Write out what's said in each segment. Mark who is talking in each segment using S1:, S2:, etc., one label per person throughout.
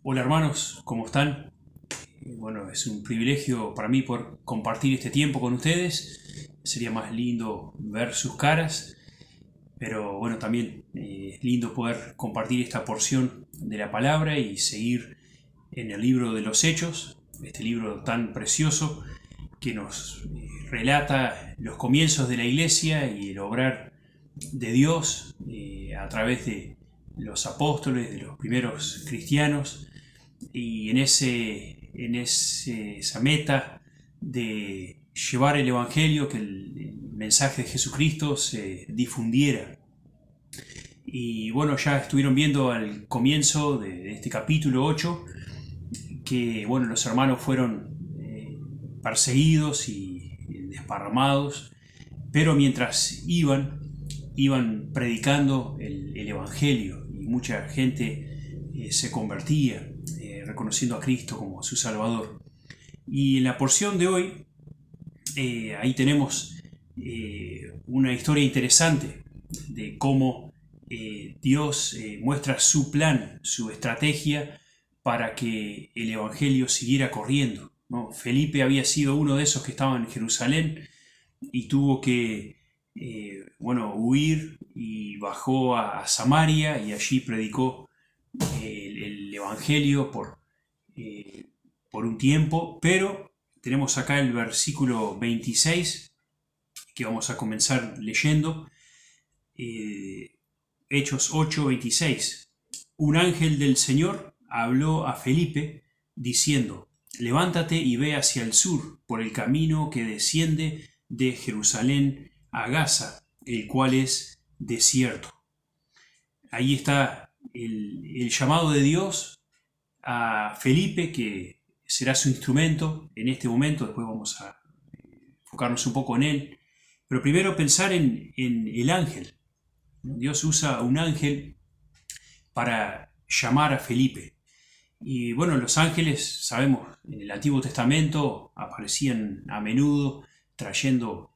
S1: Hola hermanos, ¿cómo están? Bueno, es un privilegio para mí poder compartir este tiempo con ustedes. Sería más lindo ver sus caras, pero bueno, también es lindo poder compartir esta porción de la palabra y seguir en el libro de los Hechos, este libro tan precioso que nos relata los comienzos de la iglesia y el obrar de Dios a través de los apóstoles, de los primeros cristianos, y esa meta de llevar el Evangelio, que el mensaje de Jesucristo se difundiera. Y bueno, ya estuvieron viendo al comienzo de este capítulo 8 que bueno, los hermanos fueron perseguidos y desparramados, pero mientras iban predicando el Evangelio y mucha gente se convertía, reconociendo a Cristo como su Salvador. Y en la porción de hoy, ahí tenemos una historia interesante de cómo Dios muestra su plan, su estrategia para que el Evangelio siguiera corriendo, ¿no? Felipe había sido uno de esos que estaban en Jerusalén y tuvo que huir y bajó a Samaria y allí predicó el Evangelio por un tiempo, pero tenemos acá el versículo 26 que vamos a comenzar leyendo, Hechos 8:26. Un ángel del Señor habló a Felipe diciendo: levántate y ve hacia el sur por el camino que desciende de Jerusalén a Gaza, el cual es desierto. Ahí está el llamado de Dios a Felipe, que será su instrumento en este momento. Después vamos a enfocarnos un poco en él, pero primero pensar en el ángel. Dios usa un ángel para llamar a Felipe. Y bueno, los ángeles, sabemos, en el Antiguo Testamento aparecían a menudo trayendo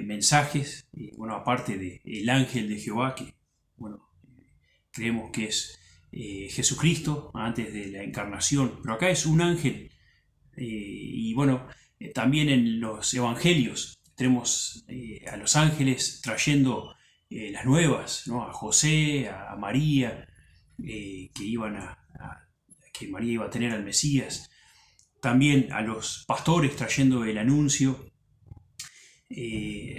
S1: mensajes, bueno, aparte del ángel de Jehová, que bueno, creemos que es Jesucristo antes de la encarnación, pero acá es un ángel. Y bueno, también en los evangelios tenemos a los ángeles trayendo las nuevas, ¿no? A José, a María, que María iba a tener al Mesías. También a los pastores trayendo el anuncio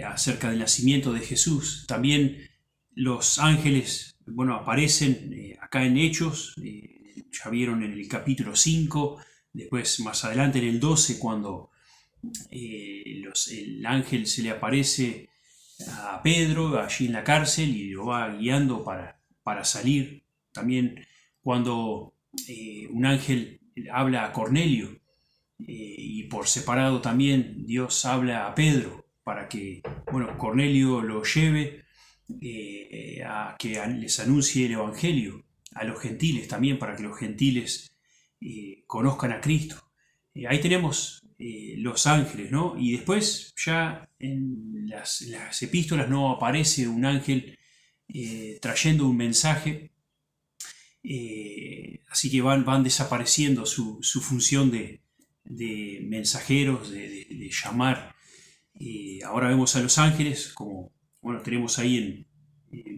S1: acerca del nacimiento de Jesús. También los ángeles, bueno, aparecen acá en Hechos, ya vieron en el capítulo 5, después más adelante en el 12, cuando el ángel se le aparece a Pedro allí en la cárcel y lo va guiando para salir. También cuando un ángel habla a Cornelio, y por separado también Dios habla a Pedro para que bueno, Cornelio lo lleve a que les anuncie el Evangelio a los gentiles también, para que los gentiles conozcan a Cristo. Ahí tenemos los ángeles, ¿no? Y después ya en las epístolas no aparece un ángel trayendo un mensaje, así que van desapareciendo su función de mensajeros, de llamar. Ahora vemos a los ángeles como, bueno, tenemos ahí en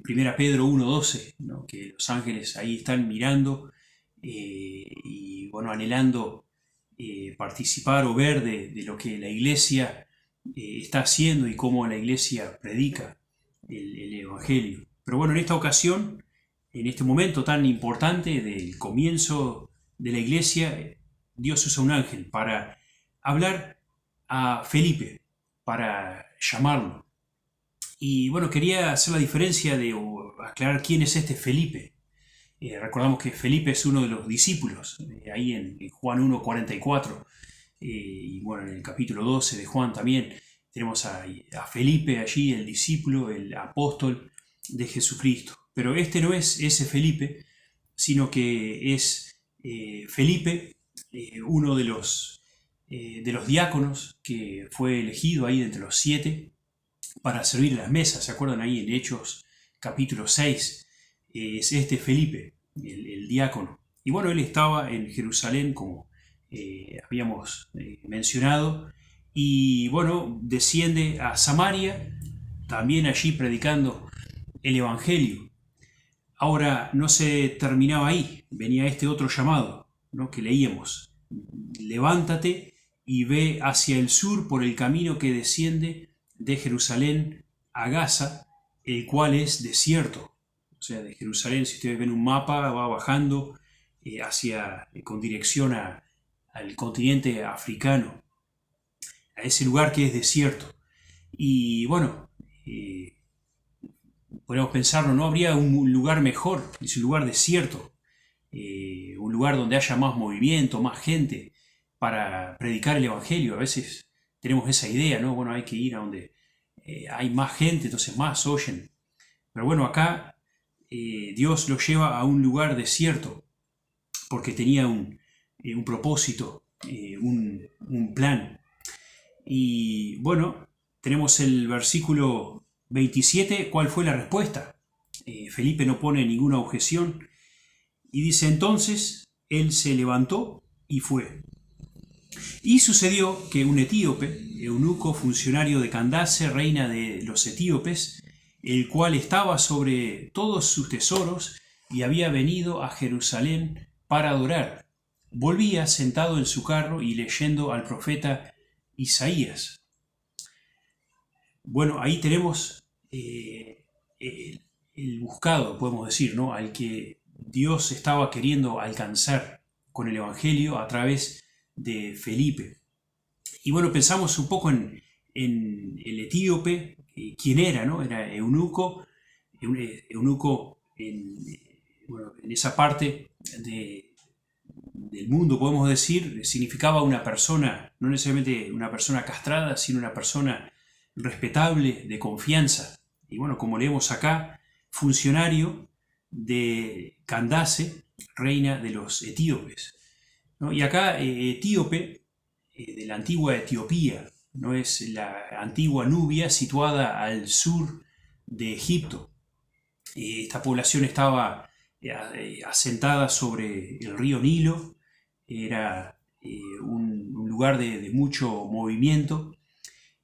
S1: 1 Pedro 1:12, ¿no? Que los ángeles ahí están mirando y bueno, anhelando participar o ver de lo que la iglesia está haciendo y cómo la iglesia predica el Evangelio. Pero bueno, en esta ocasión, en este momento tan importante del comienzo de la iglesia, Dios usa un ángel para hablar a Felipe, para llamarlo. Y bueno, quería hacer la diferencia o aclarar quién es este Felipe. Recordamos que Felipe es uno de los discípulos, ahí en Juan 1:44, y bueno, en el capítulo 12 de Juan también tenemos a Felipe allí, el discípulo, el apóstol de Jesucristo. Pero este no es ese Felipe, sino que es Felipe, uno de los diáconos que fue elegido ahí entre los 7, para servir las mesas. ¿Se acuerdan ahí en Hechos capítulo 6? Es este Felipe, el diácono. Y bueno, él estaba en Jerusalén, como habíamos mencionado, y bueno, desciende a Samaria, también allí predicando el Evangelio. Ahora, no se terminaba ahí, venía este otro llamado, ¿no?, que leíamos. Levántate y ve hacia el sur por el camino que desciende de Jerusalén a Gaza, el cual es desierto. O sea, de Jerusalén, si ustedes ven un mapa, va bajando con dirección al continente africano, a ese lugar que es desierto. Y bueno, podemos pensarlo, ¿no? Habría un lugar mejor, es un lugar desierto, un lugar donde haya más movimiento, más gente para predicar el Evangelio. A veces tenemos esa idea, ¿no? Bueno, hay que ir a donde hay más gente, entonces más oyen. Pero bueno, acá Dios lo lleva a un lugar desierto porque tenía un propósito, un plan. Y bueno, tenemos el versículo 27, ¿cuál fue la respuesta? Felipe no pone ninguna objeción y dice: entonces él se levantó y fue. Y sucedió que un etíope, eunuco, funcionario de Candace, reina de los etíopes, el cual estaba sobre todos sus tesoros y había venido a Jerusalén para adorar, volvía sentado en su carro y leyendo al profeta Isaías. Bueno, ahí tenemos el buscado, podemos decir, ¿no?, al que Dios estaba queriendo alcanzar con el Evangelio a través de Felipe. Y bueno, pensamos un poco en el etíope, quién era, ¿no? Era eunuco, eunuco en esa parte del mundo, podemos decir, significaba una persona, no necesariamente una persona castrada, sino una persona respetable, de confianza. Y bueno, como leemos acá, funcionario de Candace, reina de los etíopes, ¿no? Y acá etíope, de la antigua Etiopía, no es la antigua Nubia situada al sur de Egipto. Esta población estaba asentada sobre el río Nilo, era un lugar de mucho movimiento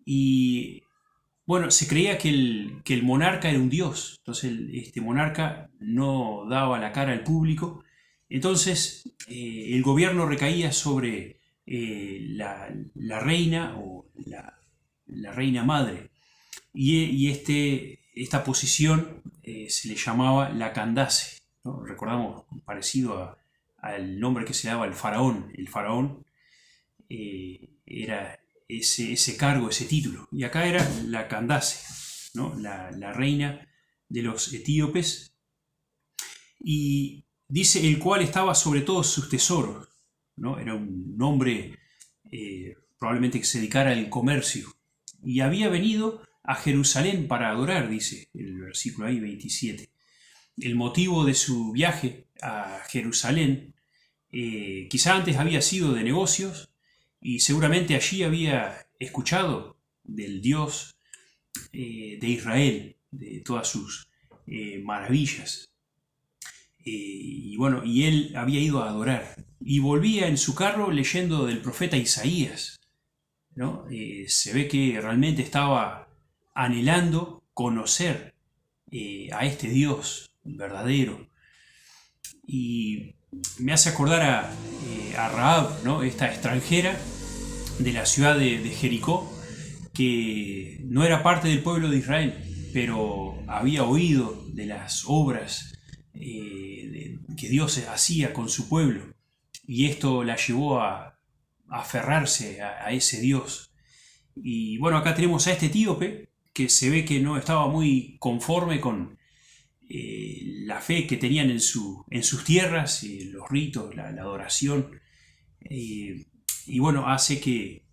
S1: y bueno, se creía que el monarca era un dios, entonces este monarca no daba la cara al público, entonces el gobierno recaía sobre la reina o la reina madre, y esta posición se le llamaba la Candace, ¿no? Recordamos, parecido al nombre que se daba al faraón. El faraón era ese cargo, ese título. Y acá era la Candace, ¿no?, la reina de los etíopes. Y dice: el cual estaba sobre todos sus tesoros, ¿no? Era un hombre probablemente que se dedicara al comercio. Y había venido a Jerusalén para adorar, dice el versículo ahí 27. El motivo de su viaje a Jerusalén quizá antes había sido de negocios, y seguramente allí había escuchado del Dios de Israel, de todas sus maravillas. Y bueno, y él había ido a adorar. Y volvía en su carro leyendo del profeta Isaías, ¿no? Se ve que realmente estaba anhelando conocer a este Dios verdadero. Y me hace acordar a Rahab, ¿no?, esta extranjera de la ciudad de Jericó, que no era parte del pueblo de Israel, pero había oído de las obras que Dios hacía con su pueblo, y esto la llevó a aferrarse a ese Dios. Y bueno, acá tenemos a este etíope que se ve que no estaba muy conforme con la fe que tenían en sus tierras, los ritos, la adoración, y bueno, hace que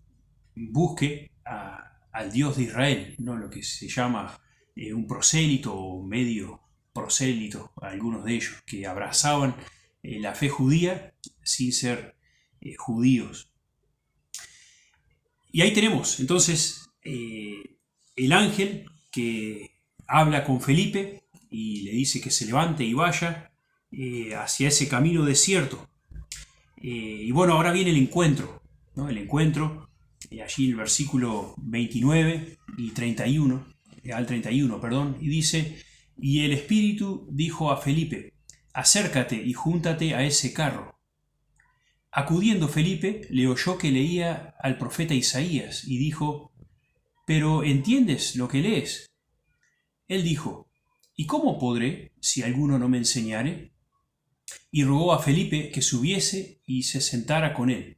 S1: busque al Dios de Israel, ¿no?, lo que se llama un prosélito o medio prosélito, algunos de ellos, que abrazaban la fe judía sin ser judíos. Y ahí tenemos entonces el ángel que habla con Felipe y le dice que se levante y vaya hacia ese camino desierto. Y bueno, ahora viene el encuentro, ¿no? El encuentro, allí en el versículo 29 y 31, al 31, perdón, y dice: y el Espíritu dijo a Felipe: acércate y júntate a ese carro. Acudiendo Felipe, le oyó que leía al profeta Isaías, y dijo: ¿pero entiendes lo que lees? Él dijo: ¿y cómo podré si alguno no me enseñare? Y rogó a Felipe que subiese y se sentara con él.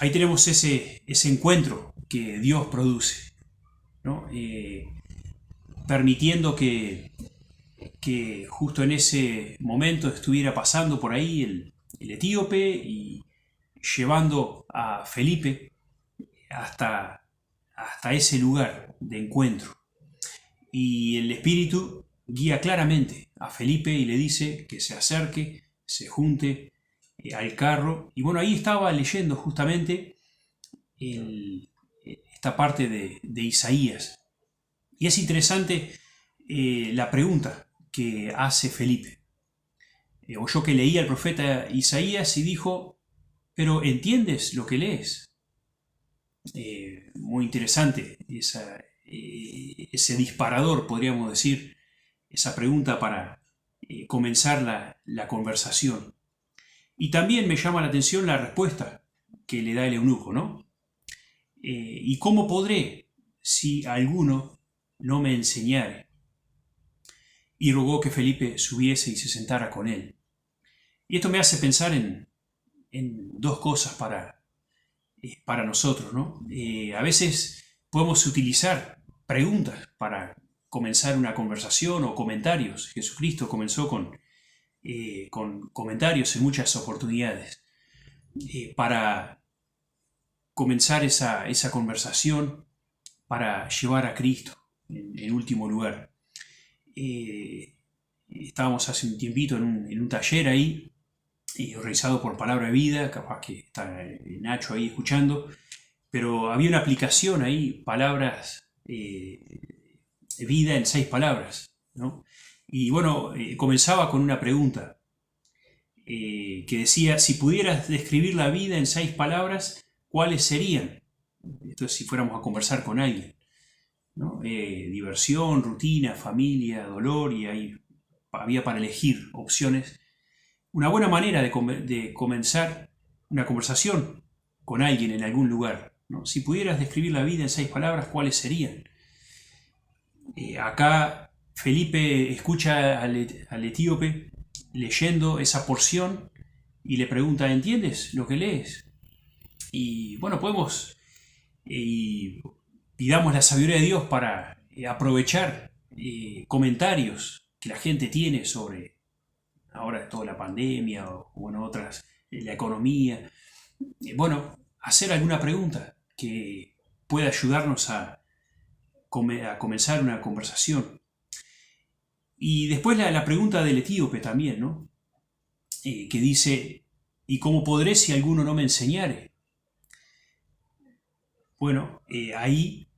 S1: Ahí tenemos ese encuentro que Dios produce, ¿no? Permitiendo que justo en ese momento estuviera pasando por ahí el etíope y llevando a Felipe hasta ese lugar de encuentro. Y el Espíritu guía claramente a Felipe y le dice que se acerque, se junte al carro. Y bueno, ahí estaba leyendo justamente esta parte de Isaías. Y es interesante la pregunta que hace Felipe. Oyó que leía el profeta Isaías y dijo: ¿pero entiendes lo que lees? Muy interesante ese disparador, podríamos decir, esa pregunta para comenzar la conversación. Y también me llama la atención la respuesta que le da el eunuco, ¿no? ¿Y cómo podré si alguno no me enseñare? Y rogó que Felipe subiese y se sentara con él. Y esto me hace pensar en dos cosas para nosotros, ¿no? A veces podemos utilizar preguntas para comenzar una conversación o comentarios. Jesucristo comenzó con comentarios en muchas oportunidades para comenzar esa conversación, para llevar a Cristo en último lugar. Estábamos hace un tiempito en un taller ahí, realizado por Palabra de Vida, capaz que está Nacho ahí escuchando, pero había una aplicación ahí, palabras, vida en 6 palabras, ¿no? Y bueno, comenzaba con una pregunta que decía: si pudieras describir la vida en 6 palabras, ¿cuáles serían? Entonces, si fuéramos a conversar con alguien, ¿no? Diversión, rutina, familia, dolor, y ahí había para elegir opciones. Una buena manera de comenzar una conversación con alguien en algún lugar, ¿no? Si pudieras describir la vida en 6 palabras, ¿cuáles serían? Acá Felipe escucha al etíope leyendo esa porción y le pregunta: ¿entiendes lo que lees? Y bueno, podemos y pidamos la sabiduría de Dios para aprovechar comentarios que la gente tiene sobre ahora toda la pandemia o bueno, otras, la economía. Bueno, hacer alguna pregunta que pueda ayudarnos a comenzar una conversación. Y después la pregunta del etíope también, ¿no? Que dice: ¿y cómo podré si alguno no me enseñare? Bueno, ahí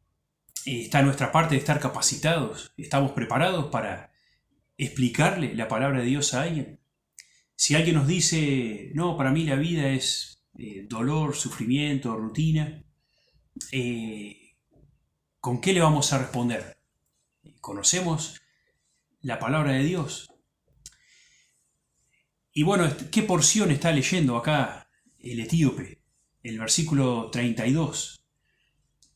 S1: está nuestra parte de estar capacitados. ¿Estamos preparados para explicarle la palabra de Dios a alguien? Si alguien nos dice: no, para mí la vida es dolor, sufrimiento, rutina, ¿con qué le vamos a responder? ¿Conocemos la palabra de Dios? Y bueno, ¿qué porción está leyendo acá el etíope? El versículo 32.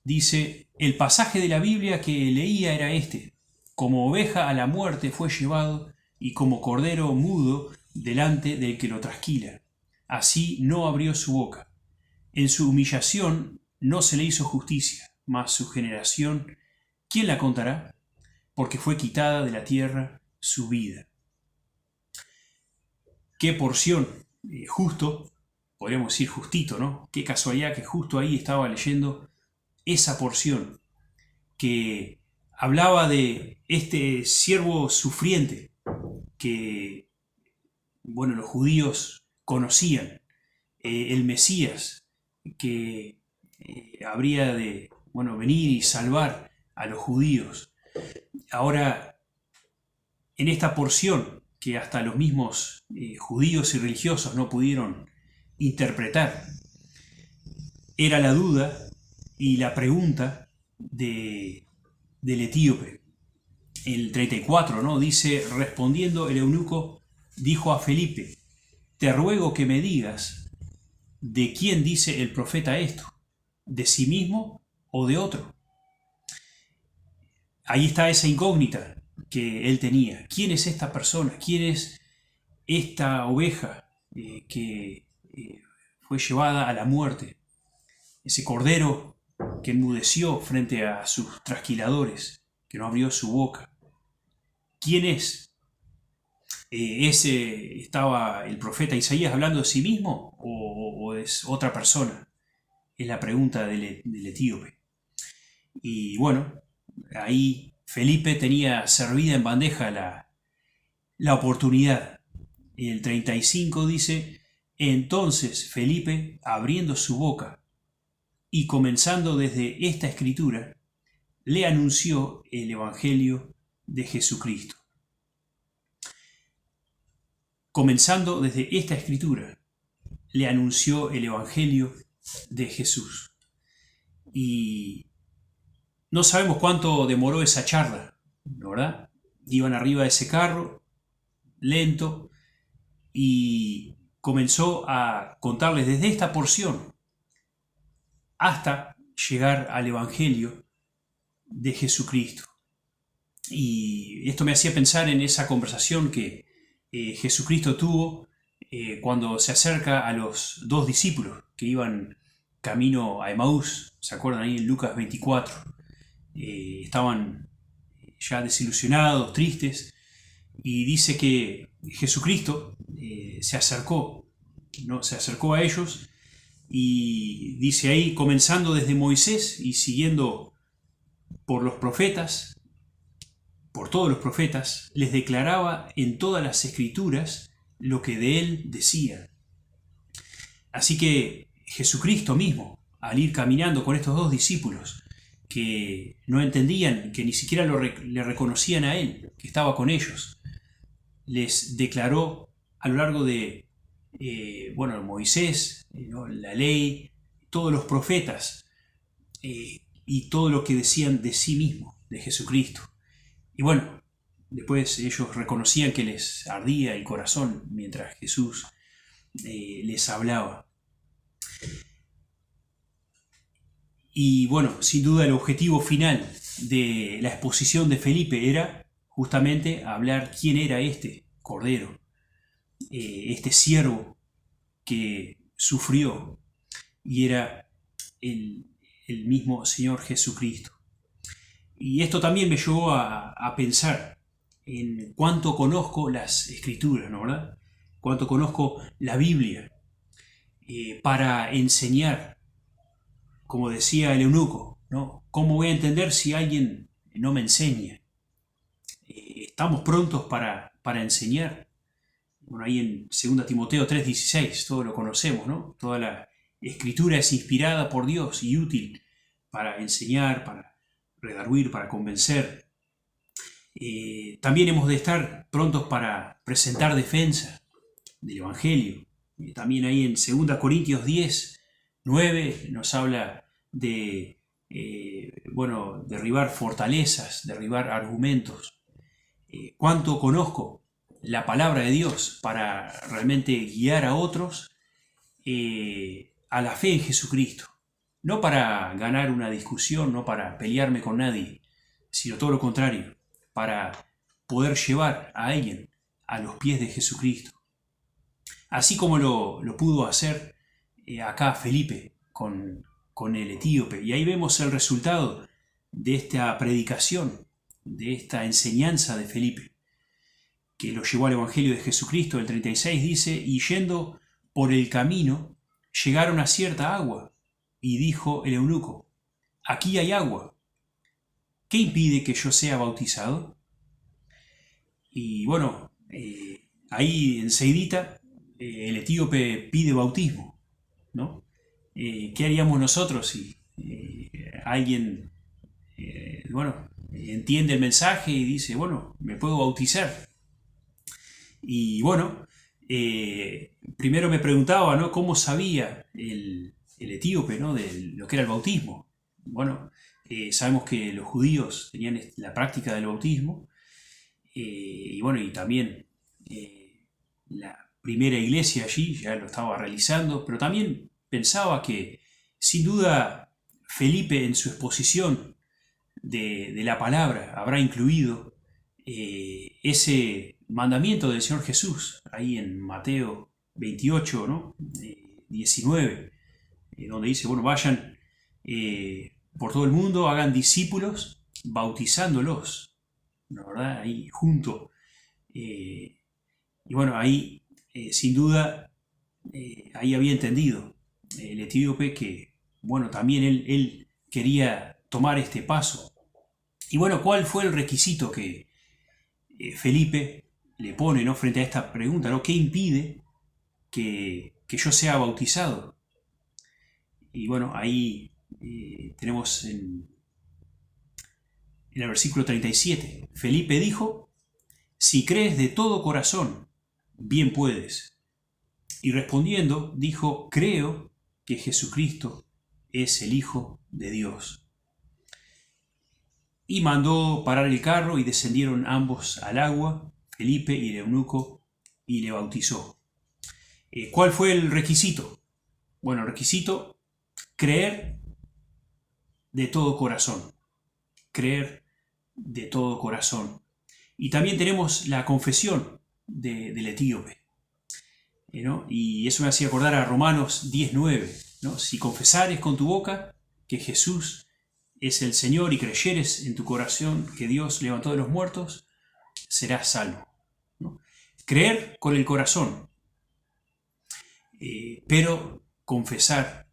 S1: Dice: el pasaje de la Biblia que leía era este: como oveja a la muerte fue llevado, y como cordero mudo delante del que lo trasquila, así no abrió su boca. En su humillación no se le hizo justicia, mas su generación, ¿quién la contará? Porque fue quitada de la tierra su vida. Qué porción, justo, podríamos decir justito, ¿no? Qué casualidad que justo ahí estaba leyendo esa porción que hablaba de este siervo sufriente que, bueno, los judíos conocían, el Mesías que habría de, bueno, venir y salvar a los judíos. Ahora, en esta porción que hasta los mismos judíos y religiosos no pudieron interpretar, era la duda y la pregunta del etíope. El 34, ¿no? Dice, respondiendo el eunuco, dijo a Felipe, te ruego que me digas, ¿de quién dice el profeta esto? ¿De sí mismo o de otro? Ahí está esa incógnita que él tenía. ¿Quién es esta persona? ¿Quién es esta oveja que fue llevada a la muerte? Ese cordero que enmudeció frente a sus trasquiladores, que no abrió su boca. ¿Quién es? ¿Estaba el profeta Isaías hablando de sí mismo o es otra persona? Es la pregunta del etíope. Y bueno, ahí Felipe tenía servida en bandeja la oportunidad. El 35 dice, entonces Felipe, abriendo su boca y comenzando desde esta escritura, le anunció el Evangelio de Jesucristo. Comenzando desde esta escritura, le anunció el Evangelio de Jesús. Y no sabemos cuánto demoró esa charla, ¿verdad? Iban arriba de ese carro, lento, y comenzó a contarles desde esta porción hasta llegar al Evangelio de Jesucristo. Y esto me hacía pensar en esa conversación que Jesucristo tuvo cuando se acerca a los dos discípulos que iban camino a Emaús. ¿Se acuerdan ahí en Lucas 24? Estaban ya desilusionados, tristes, y dice que Jesucristo se acercó, ¿no? Se acercó a ellos y dice ahí, comenzando desde Moisés y siguiendo por los profetas, por todos los profetas, les declaraba en todas las escrituras lo que de él decían. Así que Jesucristo mismo, al ir caminando con estos dos discípulos, que no entendían, que ni siquiera le reconocían a él, que estaba con ellos, les declaró a lo largo de Moisés, ¿no? La ley, todos los profetas, y todo lo que decían de sí mismo, de Jesucristo. Y bueno, después ellos reconocían que les ardía el corazón mientras Jesús les hablaba. Y bueno, sin duda el objetivo final de la exposición de Felipe era justamente hablar quién era este Cordero, este siervo que sufrió, y era el mismo Señor Jesucristo. Y esto también me llevó a pensar en cuánto conozco las Escrituras, ¿no, verdad? Cuánto conozco la Biblia para enseñar, como decía el eunuco, ¿no? ¿Cómo voy a entender si alguien no me enseña? ¿Estamos prontos para enseñar? Bueno, ahí en 2 Timoteo 3:16, todo lo conocemos, ¿no? Toda la Escritura es inspirada por Dios y útil para enseñar, para redarguir, para convencer. También hemos de estar prontos para presentar defensa del Evangelio. También ahí en 2 Corintios 10:9 nos habla de derribar fortalezas, derribar argumentos. ¿Cuánto conozco la palabra de Dios para realmente guiar a otros a la fe en Jesucristo? No para ganar una discusión, no para pelearme con nadie, sino todo lo contrario, para poder llevar a alguien a los pies de Jesucristo. Así como lo pudo hacer acá Felipe con el etíope. Y ahí vemos el resultado de esta predicación, de esta enseñanza de Felipe, que lo llevó al Evangelio de Jesucristo. El 36 dice, y yendo por el camino, llegaron a cierta agua, y dijo el eunuco, aquí hay agua, ¿qué impide que yo sea bautizado? Y bueno, ahí enseguidita el etíope pide bautismo, ¿no? ¿Qué haríamos nosotros si alguien bueno, entiende el mensaje y dice, bueno, me puedo bautizar. Y bueno, primero me preguntaba, ¿no?, cómo sabía el etíope, ¿no?, de lo que era el bautismo. Bueno, sabemos que los judíos tenían la práctica del bautismo, y bueno, y también la primera iglesia allí ya lo estaba realizando, pero también pensaba que sin duda Felipe en su exposición de la palabra habrá incluido ese mandamiento del Señor Jesús, ahí en Mateo 28, ¿no? 19, donde dice, bueno, vayan por todo el mundo, hagan discípulos, bautizándolos, ¿no?, ¿verdad? Ahí junto. Y bueno, ahí sin duda, ahí había entendido el etíope que, bueno, también él quería tomar este paso. Y bueno, ¿cuál fue el requisito que Felipe le pone, ¿no?, frente a esta pregunta, ¿no? ¿Qué impide que yo sea bautizado? Y bueno, ahí tenemos en el versículo 37, Felipe dijo, si crees de todo corazón, bien puedes. Y respondiendo, dijo, creo que Jesucristo es el Hijo de Dios. Y mandó parar el carro y descendieron ambos al agua, Felipe y el eunuco, y le bautizó. ¿Cuál fue el requisito? Bueno, el requisito, creer de todo corazón. Creer de todo corazón. Y también tenemos la confesión del etíope, ¿no? Y eso me hacía acordar a Romanos 19, ¿no? Si confesares con tu boca que Jesús es el Señor y creyeres en tu corazón que Dios levantó de los muertos, serás salvo, ¿no? Creer con el corazón, pero confesar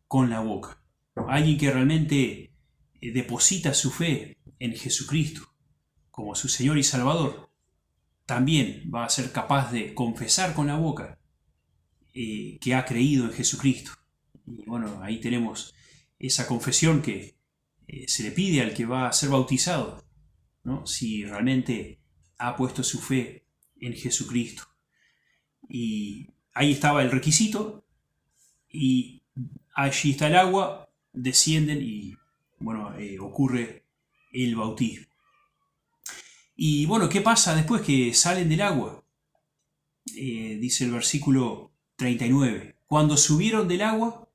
S1: con la boca. Alguien que realmente deposita su fe en Jesucristo como su Señor y Salvador, también va a ser capaz de confesar con la boca que ha creído en Jesucristo. Y bueno, ahí tenemos esa confesión que se le pide al que va a ser bautizado, ¿no?, si realmente ha puesto su fe en Jesucristo. Y ahí estaba el requisito, y allí está el agua, descienden y bueno, ocurre el bautismo. Y bueno, ¿qué pasa después que salen del agua? Dice el versículo 39, cuando subieron del agua,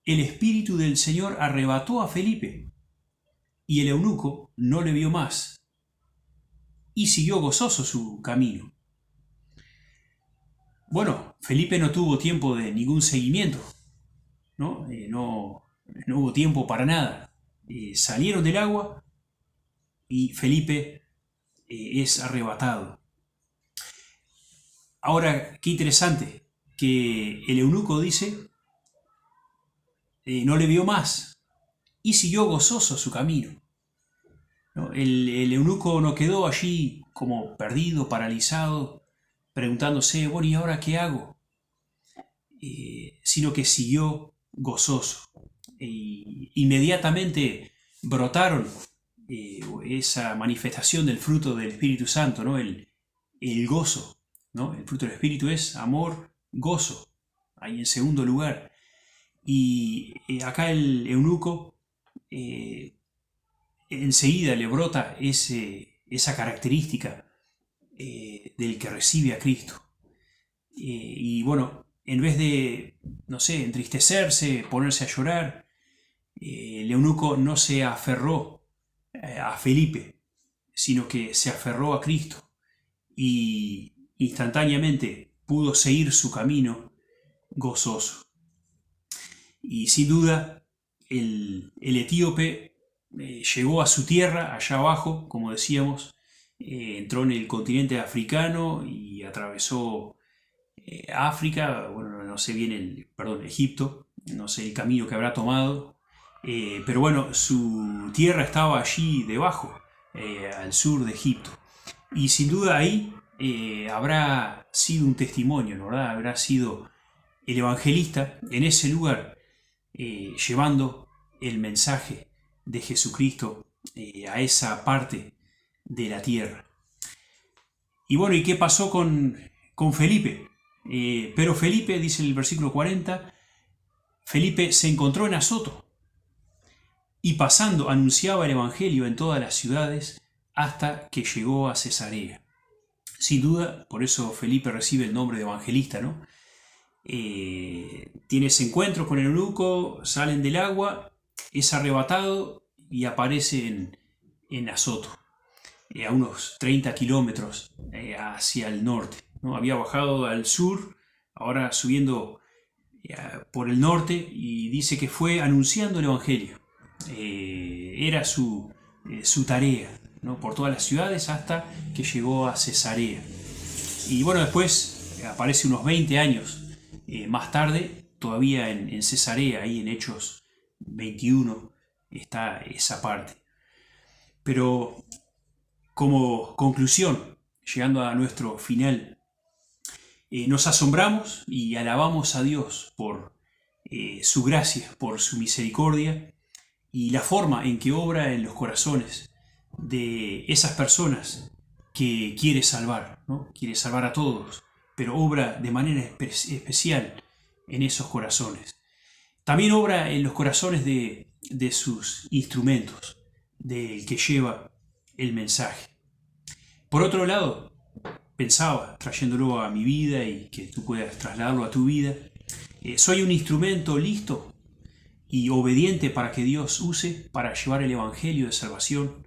S1: el Espíritu del Señor arrebató a Felipe, y el eunuco no le vio más, y siguió gozoso su camino. Bueno, Felipe no tuvo tiempo de ningún seguimiento, ¿no? No hubo tiempo para nada. Salieron del agua y Felipe es arrebatado. Ahora, qué interesante, que el eunuco dice, no le vio más y siguió gozoso su camino, ¿no? El eunuco no quedó allí como perdido, paralizado, preguntándose, bueno, ¿y ahora qué hago? Sino que siguió gozoso. Inmediatamente brotaron esa manifestación del fruto del Espíritu Santo, ¿no? El gozo, ¿no? El fruto del Espíritu es amor, gozo, ahí en segundo lugar. Y acá el eunuco enseguida le brota esa característica del que recibe a Cristo. Y bueno, en vez de, no sé, entristecerse, ponerse a llorar, el eunuco no se aferró a Felipe, sino que se aferró a Cristo y instantáneamente pudo seguir su camino gozoso. Y sin duda, el etíope llegó a su tierra, allá abajo, como decíamos, entró en el continente africano y atravesó África, bueno, no sé bien, Egipto, no sé el camino que habrá tomado, pero bueno, su tierra estaba allí debajo, al sur de Egipto. Y sin duda ahí habrá sido un testimonio, ¿no?, ¿verdad? Habrá sido el evangelista en ese lugar, llevando el mensaje de Jesucristo a esa parte de la tierra. Y bueno, ¿y qué pasó con Felipe? Pero Felipe, dice el versículo 40, Felipe se encontró en Azoto y pasando anunciaba el Evangelio en todas las ciudades hasta que llegó a Cesarea. Sin duda, por eso Felipe recibe el nombre de evangelista, ¿no? Tiene ese encuentro con el eunuco, salen del agua, es arrebatado y aparece en Azoto, a unos 30 kilómetros hacia el norte, ¿no? Había bajado al sur, ahora subiendo por el norte, y dice que fue anunciando el Evangelio. Era su tarea, ¿no? Por todas las ciudades hasta que llegó a Cesarea. Y bueno, después aparece unos 20 años más tarde, todavía en Cesarea, ahí en Hechos 21, está esa parte. Pero como conclusión, llegando a nuestro final, nos asombramos y alabamos a Dios por su gracia, por su misericordia y la forma en que obra en los corazones de esas personas que quiere salvar, ¿no? Quiere salvar a todos, pero obra de manera especial en esos corazones. También obra en los corazones de sus instrumentos, del que lleva el mensaje. Por otro lado, pensaba, trayéndolo a mi vida y que tú puedas trasladarlo a tu vida, soy un instrumento listo y obediente para que Dios use para llevar el Evangelio de salvación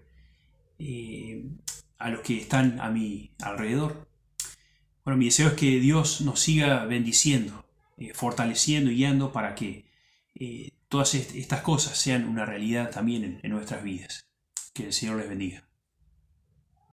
S1: a los que están a mi alrededor. Bueno, mi deseo es que Dios nos siga bendiciendo, fortaleciendo y guiando para que todas estas cosas sean una realidad también en nuestras vidas. Que el Señor les bendiga.